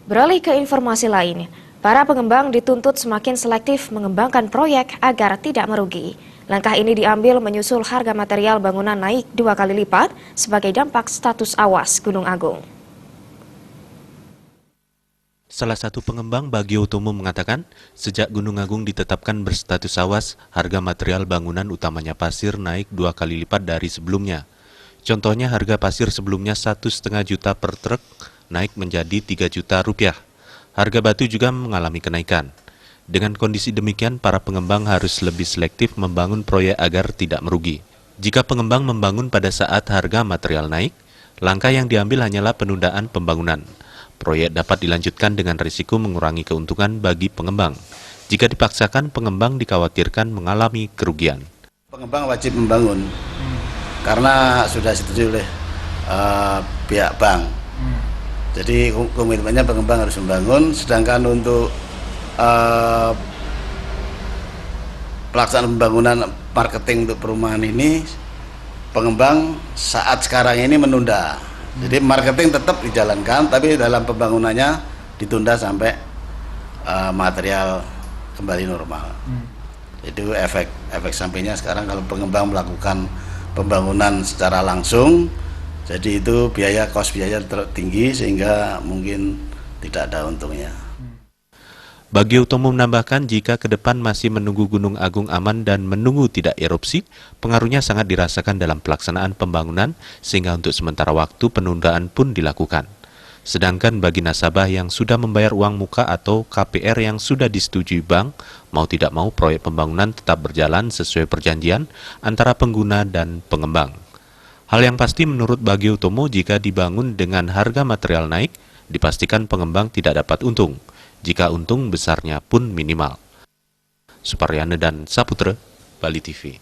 Beralih ke informasi lain, para pengembang dituntut semakin selektif mengembangkan proyek agar tidak merugi. Langkah ini diambil menyusul harga material bangunan naik 2 kali lipat sebagai dampak status awas Gunung Agung. Salah satu pengembang Bagio Utomo mengatakan, sejak Gunung Agung ditetapkan berstatus awas, harga material bangunan utamanya pasir naik 2 kali lipat dari sebelumnya. Contohnya harga pasir sebelumnya 1,5 juta per truk naik menjadi 3 juta rupiah. Harga batu juga mengalami kenaikan. Dengan kondisi demikian, para pengembang harus lebih selektif membangun proyek agar tidak merugi. Jika pengembang membangun pada saat harga material naik, langkah yang diambil hanyalah penundaan pembangunan. Proyek dapat dilanjutkan dengan risiko mengurangi keuntungan bagi pengembang. Jika dipaksakan, pengembang dikhawatirkan mengalami kerugian. Pengembang wajib membangun karena sudah disetujui oleh pihak bank. Jadi komitmennya pengembang harus membangun, sedangkan untuk pelaksanaan pembangunan marketing untuk perumahan ini, pengembang saat sekarang ini menunda. Jadi marketing tetap dijalankan, tapi dalam pembangunannya ditunda sampai material kembali normal. Itu efek sampingnya sekarang kalau pengembang melakukan pembangunan secara langsung, jadi itu cost biaya tertinggi sehingga mungkin tidak ada untungnya. Bagio Utomo menambahkan jika ke depan masih menunggu Gunung Agung aman dan menunggu tidak erupsi, pengaruhnya sangat dirasakan dalam pelaksanaan pembangunan sehingga untuk sementara waktu penundaan pun dilakukan. Sedangkan bagi nasabah yang sudah membayar uang muka atau KPR yang sudah disetujui bank, mau tidak mau proyek pembangunan tetap berjalan sesuai perjanjian antara pengguna dan pengembang. Hal yang pasti menurut Bagio Utomo jika dibangun dengan harga material naik, dipastikan pengembang tidak dapat untung. Jika untung besarnya pun minimal. Suparyana dan Saputra, Bali TV.